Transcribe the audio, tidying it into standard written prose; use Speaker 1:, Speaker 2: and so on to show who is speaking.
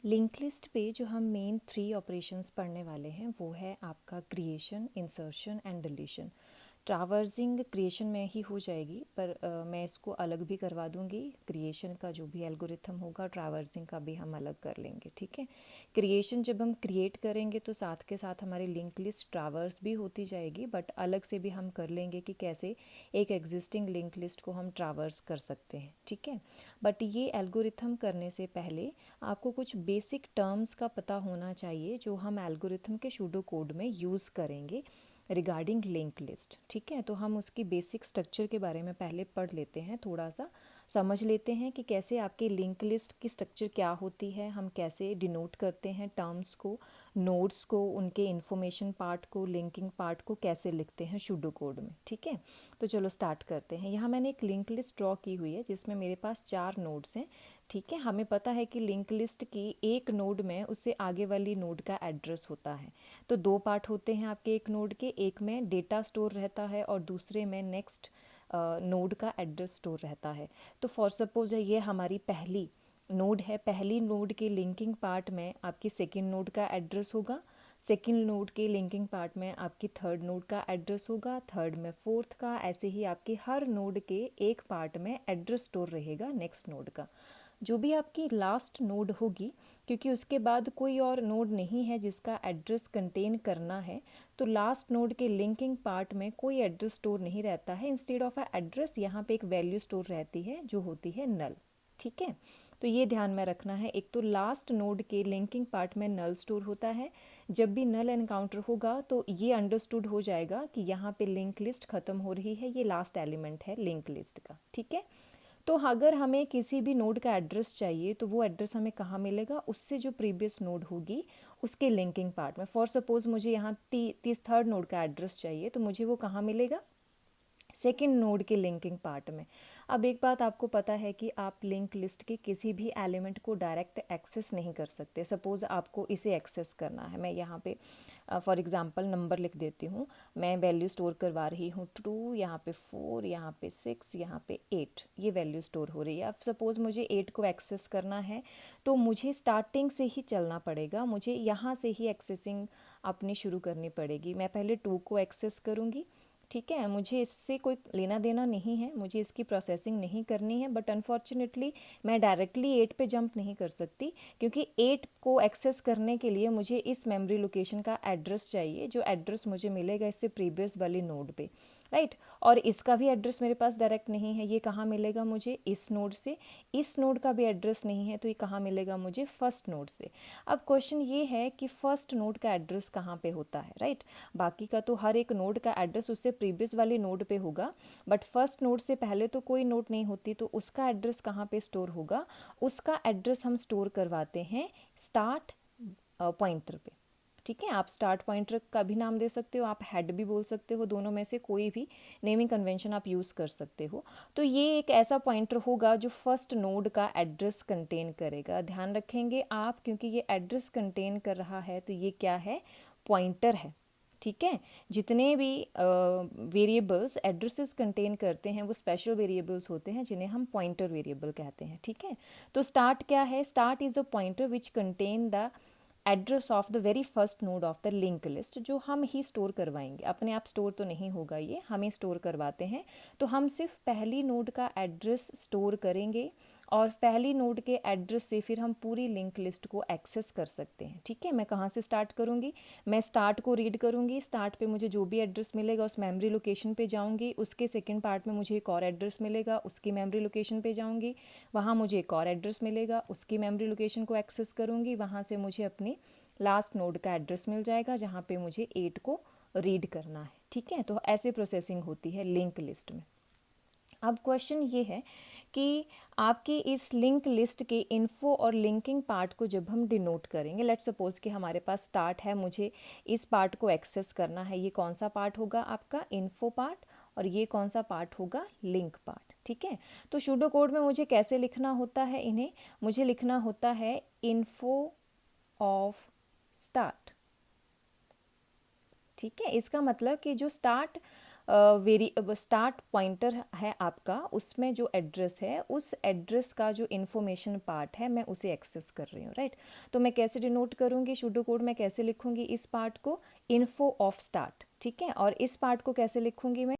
Speaker 1: Link list पे जो हम मेन 3 ऑपरेशंस पढ़ने वाले हैं वो है आपका creation, insertion and deletion. Traversing creation में ही हो जाएगी, पर मैं इसको अलग भी करवा दूंगी। क्रिएशन का जो भी एल्गोरिथम होगा ट्रावर्सिंग का भी हम अलग कर लेंगे, ठीक है। क्रिएशन जब हम क्रिएट करेंगे तो साथ के साथ हमारी लिंक लिस्ट ट्रावर्स भी होती जाएगी, बट अलग से भी हम कर लेंगे कि कैसे एक एग्जिस्टिंग लिंक लिस्ट को हम ट्रावर्स कर सकते हैं, ठीक है। बट ये एल्गोरिथम करने से पहले आपको कुछ बेसिक टर्म्स का पता होना चाहिए जो हम एल्गोरिथम के सूडो कोड में यूज़ करेंगे रिगार्डिंग लिंक लिस्ट, ठीक है। तो हम उसकी बेसिक स्ट्रक्चर के बारे में पहले पढ़ लेते हैं, थोड़ा सा समझ लेते हैं कि कैसे आपकी लिंक लिस्ट की स्ट्रक्चर क्या होती है, हम कैसे डिनोट करते हैं टर्म्स को, नोड्स को, उनके इन्फॉर्मेशन पार्ट को, लिंकिंग पार्ट को कैसे लिखते हैं सूडो कोड में, ठीक है। तो चलो स्टार्ट करते हैं। यहाँ मैंने एक लिंक लिस्ट ड्रॉ की हुई है जिसमें मेरे पास 4 नोड्स हैं, ठीक है। हमें पता है कि लिंक लिस्ट की एक नोड में उससे आगे वाली नोड का एड्रेस होता है। तो 2 पार्ट होते हैं आपके एक नोड के, एक में डेटा स्टोर रहता है और दूसरे में नेक्स्ट नोड का एड्रेस स्टोर रहता है। तो फॉर सपोज ये हमारी पहली नोड है, पहली नोड के लिंकिंग पार्ट में आपकी सेकेंड नोड का एड्रेस होगा, सेकेंड नोड के लिंकिंग पार्ट में आपकी थर्ड नोड का एड्रेस होगा, थर्ड में फोर्थ का, ऐसे ही आपकी हर नोड के एक पार्ट में एड्रेस स्टोर रहेगा नेक्स्ट नोड का। जो भी आपकी लास्ट नोड होगी, क्योंकि उसके बाद कोई और नोड नहीं है जिसका एड्रेस कंटेन करना है, तो लास्ट नोड के लिंकिंग पार्ट में कोई एड्रेस स्टोर नहीं रहता है। इंस्टेड ऑफ अ एड्रेस यहाँ पे एक वैल्यू स्टोर रहती है जो होती है नल, ठीक है। तो ये ध्यान में रखना है। एक तो लास्ट नोड के लिंकिंग पार्ट में नल स्टोर होता है। जब भी नल एनकाउंटर होगा तो ये अंडरस्टूड हो जाएगा कि यहाँ पे लिंक लिस्ट ख़त्म हो रही है, ये लास्ट एलिमेंट है लिंक लिस्ट का, ठीक है। तो अगर हमें किसी भी नोड का एड्रेस चाहिए तो वो एड्रेस हमें कहाँ मिलेगा, उससे जो प्रीवियस नोड होगी उसके लिंकिंग पार्ट में। फॉर सपोज मुझे यहाँ थर्ड नोड का एड्रेस चाहिए, तो मुझे वो कहाँ मिलेगा, सेकेंड नोड के लिंकिंग पार्ट में। अब एक बात आपको पता है कि आप लिंक लिस्ट के किसी भी एलिमेंट को डायरेक्ट एक्सेस नहीं कर सकते। सपोज़ आपको इसे एक्सेस करना है, मैं यहाँ पे फॉर एग्जांपल नंबर लिख देती हूँ, मैं वैल्यू स्टोर करवा रही हूँ 2, यहाँ पे 4, यहाँ पे 6, यहाँ पे 8, ये वैल्यू स्टोर हो रही है। अब सपोज़ मुझे 8 को एक्सेस करना है तो मुझे स्टार्टिंग से ही चलना पड़ेगा, मुझे यहाँ से ही एक्सेसिंग अपनी शुरू करनी पड़ेगी। मैं पहले 2 को एक्सेस करूँगी, ठीक है। मुझे इससे कोई लेना देना नहीं है, मुझे इसकी प्रोसेसिंग नहीं करनी है, बट अनफॉर्चुनेटली मैं डायरेक्टली 8 पे जंप नहीं कर सकती, क्योंकि 8 को एक्सेस करने के लिए मुझे इस मेमोरी लोकेशन का एड्रेस चाहिए, जो एड्रेस मुझे मिलेगा इससे प्रीवियस वाली नोड पे, राइट। और इसका भी एड्रेस मेरे पास डायरेक्ट नहीं है, ये कहाँ मिलेगा मुझे, इस नोड से। इस नोड का भी एड्रेस नहीं है, तो ये कहाँ मिलेगा मुझे, फर्स्ट नोड से। अब क्वेश्चन ये है कि फर्स्ट नोड का एड्रेस कहाँ पे होता है, राइट। बाकी का तो हर एक नोड का एड्रेस उससे प्रीवियस वाली नोड पे होगा, बट फर्स्ट नोड से पहले तो कोई नोड नहीं होती, तो उसका एड्रेस कहाँ पे स्टोर होगा, उसका एड्रेस हम स्टोर करवाते हैं स्टार्ट पॉइंटर पे, ठीक है। आप स्टार्ट पॉइंटर का भी नाम दे सकते हो, आप हेड भी बोल सकते हो, दोनों में से कोई भी नेमिंग कन्वेंशन आप यूज़ कर सकते हो। तो ये एक ऐसा पॉइंटर होगा जो फर्स्ट नोड का एड्रेस कंटेन करेगा। ध्यान रखेंगे आप, क्योंकि ये एड्रेस कंटेन कर रहा है तो ये क्या है, पॉइंटर है, ठीक है। जितने भी वेरिएबल्स एड्रेसेस कंटेन करते हैं वो स्पेशल वेरिएबल्स होते हैं जिन्हें हम पॉइंटर वेरिएबल कहते हैं, ठीक है। तो स्टार्ट क्या है, start is a pointer which contain the address of the very first node of the link list, जो हम ही स्टोर करवाएंगे। अपने आप स्टोर तो नहीं होगा, ये हमें स्टोर करवाते हैं। तो हम सिर्फ पहली नोड का एड्रेस स्टोर करेंगे और पहली नोड के एड्रेस से फिर हम पूरी लिंक लिस्ट को एक्सेस कर सकते हैं, ठीक है। मैं कहाँ से स्टार्ट करूँगी, मैं स्टार्ट को रीड करूँगी, स्टार्ट पे मुझे जो भी एड्रेस मिलेगा उस मेमोरी लोकेशन पे जाऊँगी, उसके सेकंड पार्ट में मुझे एक और एड्रेस मिलेगा, उसकी मेमोरी लोकेशन पे जाऊँगी, वहाँ मुझे एक और एड्रेस मिलेगा, उसकी मेमोरी लोकेशन को एक्सेस करूँगी, वहाँ से मुझे अपनी लास्ट नोड का एड्रेस मिल जाएगा जहाँ पे मुझे 8 को रीड करना है, ठीक है। तो ऐसे प्रोसेसिंग होती है लिंक लिस्ट में। अब क्वेश्चन ये है कि आपकी इस लिंक लिस्ट के इन्फो और लिंकिंग पार्ट को जब हम डिनोट करेंगे, लेट्स सपोज कि हमारे पास स्टार्ट है, मुझे इस पार्ट को एक्सेस करना है, ये कौन सा पार्ट होगा आपका, इन्फो पार्ट, और ये कौन सा पार्ट होगा, लिंक पार्ट, ठीक है। तो सूडो कोड में मुझे कैसे लिखना होता है इन्हें, मुझे लिखना होता है इन्फो ऑफ स्टार्ट, ठीक है। इसका मतलब कि जो स्टार्ट वेरी स्टार्ट पॉइंटर है आपका, उसमें जो एड्रेस है उस एड्रेस का जो इन्फॉर्मेशन पार्ट है मैं उसे एक्सेस कर रही हूँ, राइट। तो मैं कैसे डिनोट करूँगी सूडो कोड में, कैसे लिखूँगी इस पार्ट को, इन्फो ऑफ स्टार्ट, ठीक है। और इस पार्ट को कैसे लिखूँगी मैं,